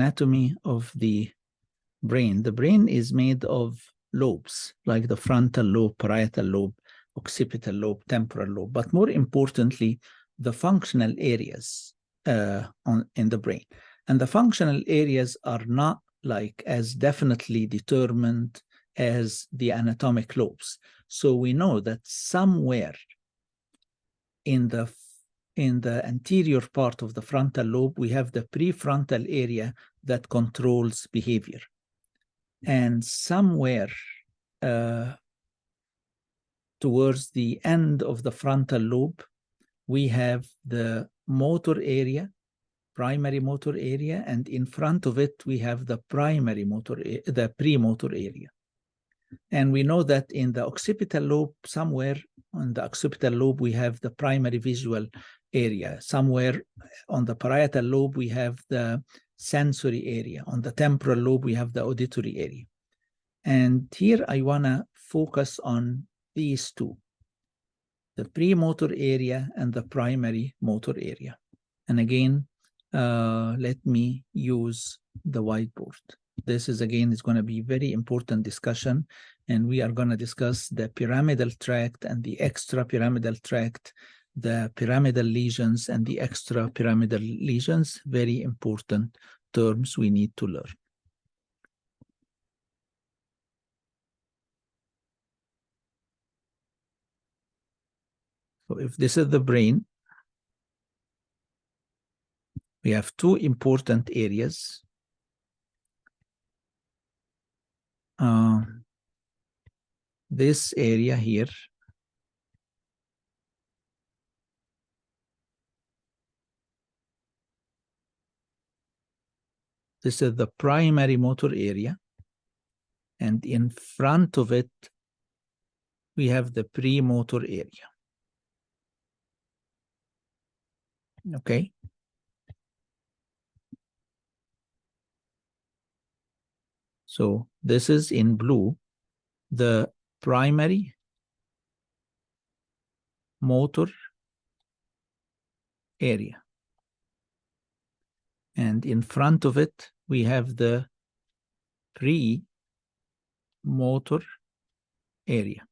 Anatomy of the brain. The brain is made of lobes, like the frontal lobe, parietal lobe, occipital lobe, temporal lobe, but more importantly, the functional areas in the brain. And the functional areas are not like as definitely determined as the anatomic lobes. So we know that somewhere in the anterior part of the frontal lobe, we have the prefrontal area that controls behavior. And somewhere towards the end of the frontal lobe, we have the motor area, primary motor area, and in front of it, we have the primary motor, the premotor area. And we know that in the occipital lobe, somewhere on the occipital lobe, we have the primary visual area. Somewhere on the parietal lobe, we have the sensory area. On the temporal lobe, we have the auditory area. And here I want to focus on these two, the premotor area and the primary motor area. And again, let me use the whiteboard. This is, again, is going to be very important discussion, and we are going to discuss the pyramidal tract and the extrapyramidal tract, the pyramidal lesions and the extrapyramidal lesions, very important terms we need to learn. So if this is the brain, we have two important areas. This area here, this is the primary motor area, and in front of it, we have the premotor area. Okay. So this is in blue, the primary motor area. And in front of it, we have the premotor area.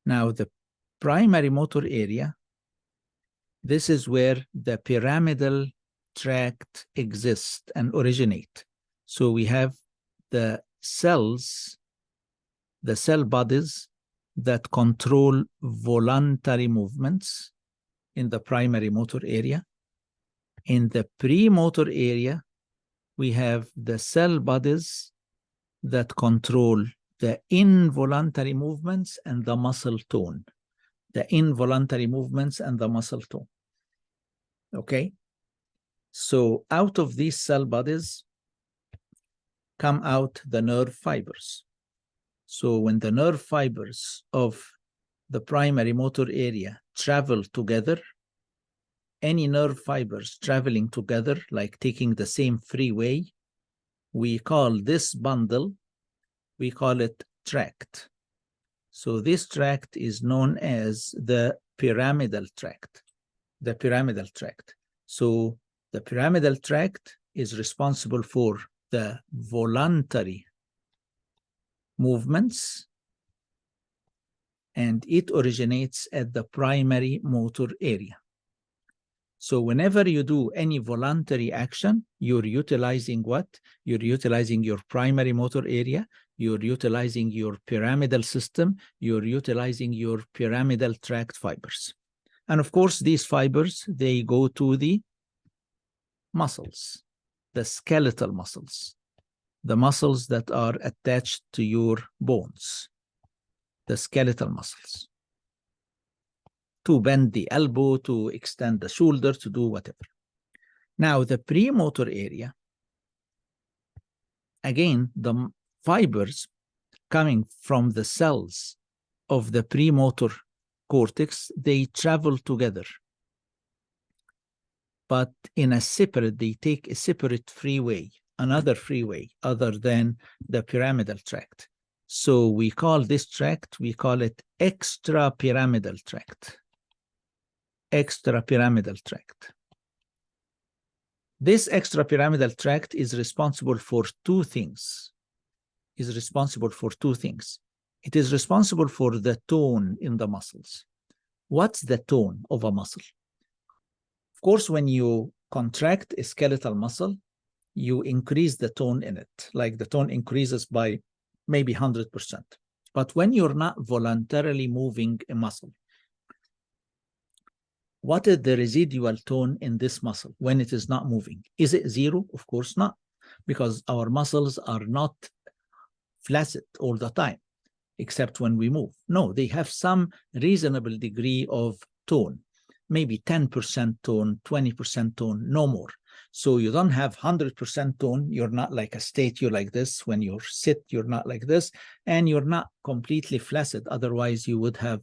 Now, the primary motor area, this is where the pyramidal tract exists and originate. So we have the cells, the cell bodies that control voluntary movements in the primary motor area. In the premotor area, we have the cell bodies that control the involuntary movements and the muscle tone. The involuntary movements and the muscle tone. Okay? So out of these cell bodies come out the nerve fibers. So when the nerve fibers of the primary motor area travel together, any nerve fibers traveling together, like taking the same freeway, we call this bundle, we call it tract. So this tract is known as the pyramidal tract, the pyramidal tract. So the pyramidal tract is responsible for the voluntary movements, and it originates at the primary motor area. So whenever you do any voluntary action, you're utilizing what? You're utilizing your primary motor area, you're utilizing your pyramidal system, you're utilizing your pyramidal tract fibers. And of course, these fibers, they go to the muscles, the skeletal muscles, the muscles that are attached to your bones, the skeletal muscles, to bend the elbow, to extend the shoulder, to do whatever. Now, the premotor area, again, the fibers coming from the cells of the premotor cortex, they travel together. But in a separate, they take a separate freeway, another freeway other than the pyramidal tract. So we call this tract, we call it extrapyramidal tract. Extrapyramidal tract. This extrapyramidal tract is responsible for two things. It is responsible for the tone in the muscles. What's the tone of a muscle? Of course, when you contract a skeletal muscle, you increase the tone in it, like the tone increases by maybe 100%. But when you're not voluntarily moving a muscle, what is the residual tone in this muscle when it is not moving? Is it zero? Of course not, because our muscles are not flaccid all the time, except when we move. No, they have some reasonable degree of tone, maybe 10% tone, 20% tone, no more. So you don't have 100% tone. You're not like a statue like this. When you sit, you're not like this, and you're not completely flaccid. Otherwise, you would have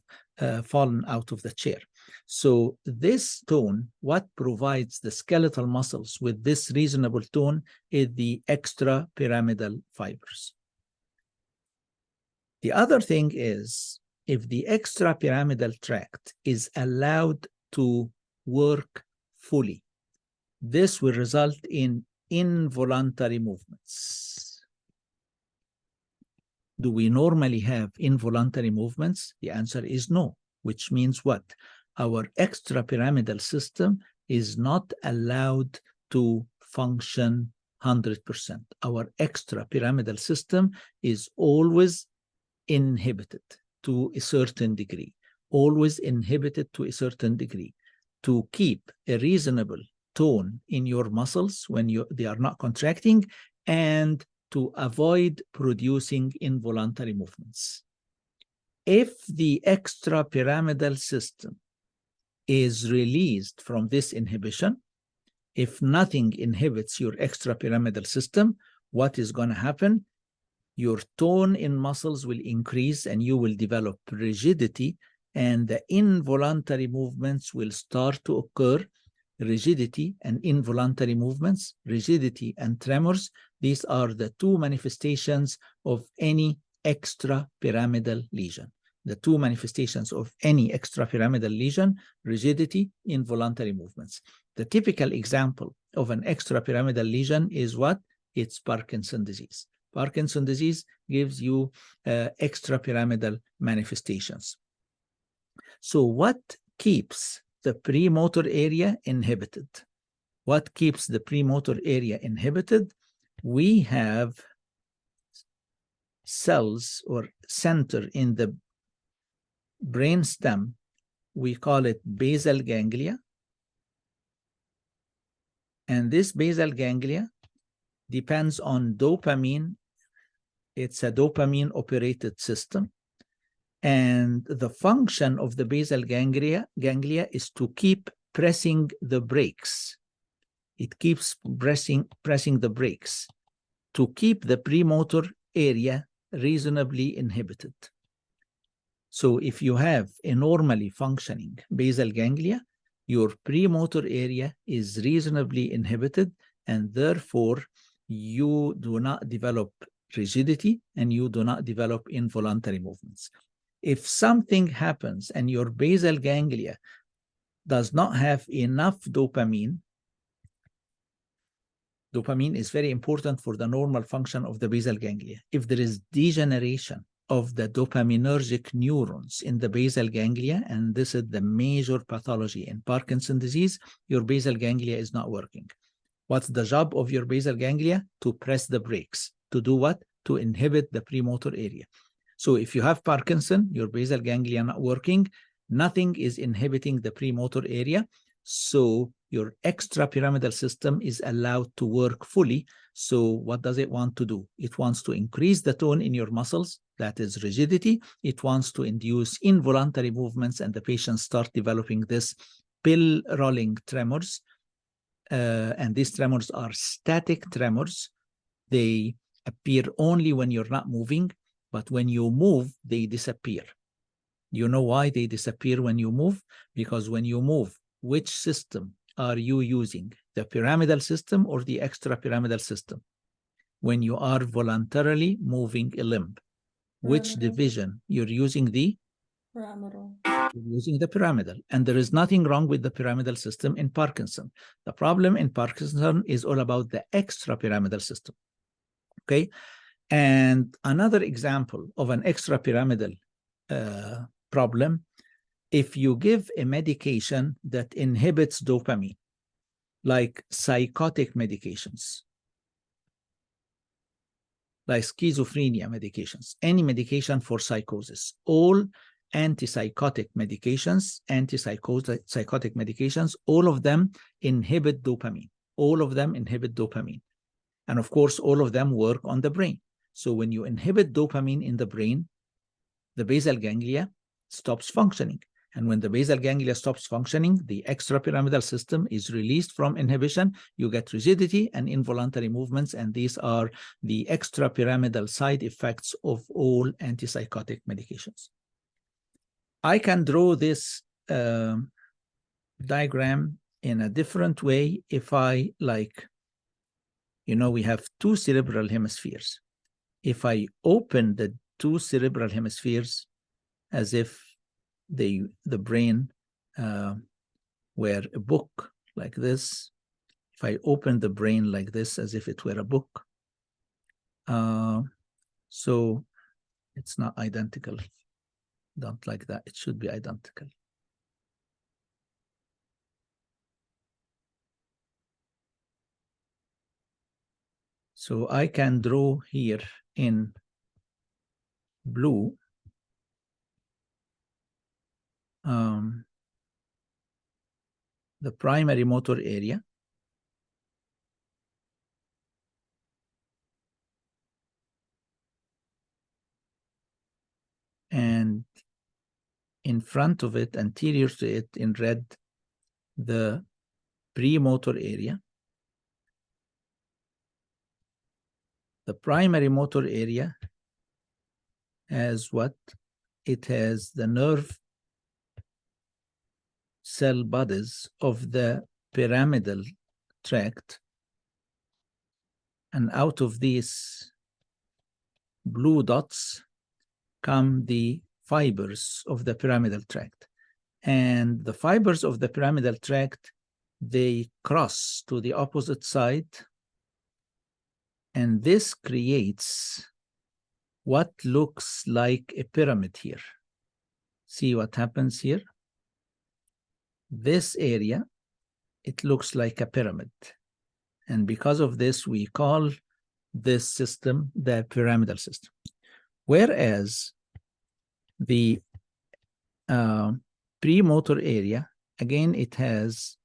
fallen out of the chair. So this tone, what provides the skeletal muscles with this reasonable tone, is the extrapyramidal fibers. The other thing is, if the extrapyramidal tract is allowed to work fully, this will result in involuntary movements. Do we normally have involuntary movements? The answer is no, which means what? Our extrapyramidal system is not allowed to function 100%. Our extrapyramidal system is always inhibited to a certain degree, to keep a reasonable tone in your muscles when they are not contracting, and to avoid producing involuntary movements. If the extrapyramidal system is released from this inhibition, if nothing inhibits your extrapyramidal system, what is going to happen? Your tone in muscles will increase and you will develop rigidity, and the involuntary movements will start to occur. Rigidity and involuntary movements, rigidity and tremors, these are the two manifestations of any extrapyramidal lesion. The two manifestations of any extrapyramidal lesion: rigidity, involuntary movements. The typical example of an extrapyramidal lesion is what? It's Parkinson's disease. Parkinson's disease gives you extrapyramidal manifestations. So what keeps the premotor area inhibited? What keeps the premotor area inhibited? We have cells or center in the brain stem. We call it basal ganglia. And this basal ganglia depends on dopamine. It's a dopamine-operated system. And the function of the basal ganglia is to keep pressing the brakes. It keeps pressing the brakes to keep the premotor area reasonably inhibited. So if you have a normally functioning basal ganglia, your premotor area is reasonably inhibited, and therefore you do not develop rigidity and you do not develop involuntary movements. If something happens and your basal ganglia does not have enough dopamine, dopamine is very important for the normal function of the basal ganglia. If there is degeneration of the dopaminergic neurons in the basal ganglia, and this is the major pathology in Parkinson's disease, your basal ganglia is not working. What's the job of your basal ganglia? To press the brakes. To do what? To inhibit the premotor area. So if you have Parkinson, your basal ganglia not working, nothing is inhibiting the premotor area. So your extrapyramidal system is allowed to work fully. So what does it want to do? It wants to increase the tone in your muscles, that is rigidity. It wants to induce involuntary movements, and the patients start developing this pill rolling tremors. And these tremors are static tremors. They appear only when you're not moving, but when you move, they disappear. You know why they disappear when you move? Because when you move, which system are you using? The pyramidal system or the extrapyramidal system? When you are voluntarily moving a limb, which division? You're using the pyramidal. using the pyramidal. And there is nothing wrong with the pyramidal system in Parkinson. The problem in Parkinson is all about the extrapyramidal system. Okay. And another example of an extrapyramidal problem, if you give a medication that inhibits dopamine, like psychotic medications, like schizophrenia medications, any medication for psychosis, all antipsychotic medications, antipsychotic medications, all of them inhibit dopamine. All of them inhibit dopamine. And of course, all of them work on the brain. So when you inhibit dopamine in the brain, the basal ganglia stops functioning. And when the basal ganglia stops functioning, the extrapyramidal system is released from inhibition. You get rigidity and involuntary movements, and these are the extrapyramidal side effects of all antipsychotic medications. I can draw this diagram in a different way if I we have two cerebral hemispheres. If I open the two cerebral hemispheres as if the brain were a book like this, if I open the brain like this as if it were a book, so it's not identical. Don't like that. It should be identical. So I can draw here in blue the primary motor area, and in front of it, anterior to it in red, the premotor area. The primary motor area has what? It has the nerve cell bodies of the pyramidal tract, and out of these blue dots come the fibers of the pyramidal tract. And the fibers of the pyramidal tract, they cross to the opposite side, and this creates what looks like a pyramid here. See what happens here? This area, it looks like a pyramid. And because of this, we call this system the pyramidal system. Whereas the premotor area, again, it has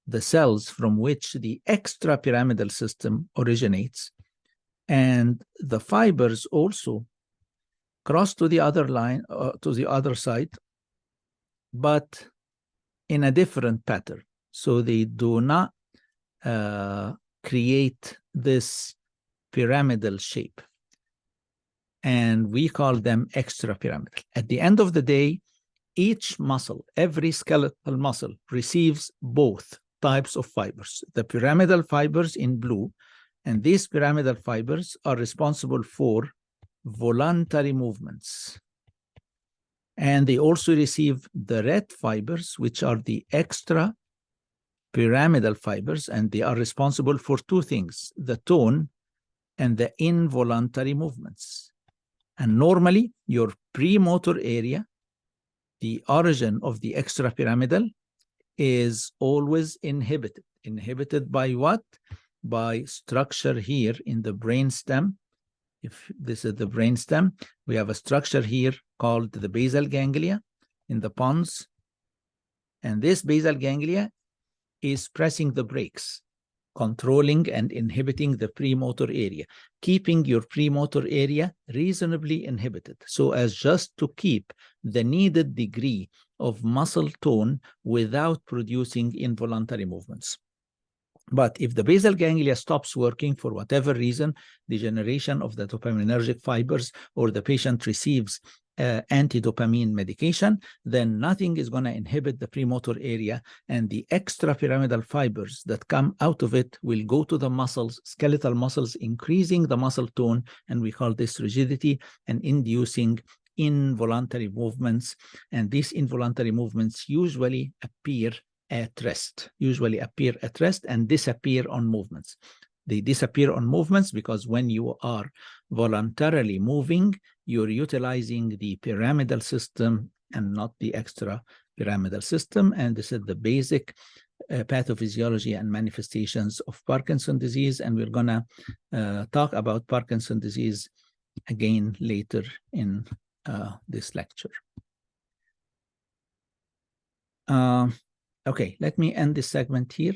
the cells from which the extrapyramidal system originates, and the fibers also cross to the other line, to the other side, but in a different pattern. So they do not create this pyramidal shape. And we call them extrapyramidal. At the end of the day, each muscle, every skeletal muscle, receives both types of fibers. The pyramidal fibers in blue, and these pyramidal fibers are responsible for voluntary movements. And they also receive the red fibers, which are the extra pyramidal fibers, and they are responsible for two things: the tone and the involuntary movements. And normally, your premotor area, the origin of the extrapyramidal, is always inhibited. Inhibited by what? By structure here in the brainstem. If this is the brainstem, we have a structure here called the basal ganglia in the pons. And this basal ganglia is pressing the brakes, controlling and inhibiting the premotor area, keeping your premotor area reasonably inhibited, so as just to keep the needed degree of muscle tone without producing involuntary movements. But if the basal ganglia stops working for whatever reason, degeneration of the dopaminergic fibers, or the patient receives anti-dopamine medication, then nothing is going to inhibit the premotor area, and the extrapyramidal fibers that come out of it will go to the muscles, skeletal muscles, increasing the muscle tone, and we call this rigidity and inducing involuntary movements, and these involuntary movements usually appear at rest, and disappear on movements. They disappear on movements because when you are voluntarily moving, you're utilizing the pyramidal system and not the extrapyramidal system. And this is the basic pathophysiology and manifestations of Parkinson's disease. And we're gonna talk about Parkinson's disease again later in this lecture. Okay, let me end this segment here.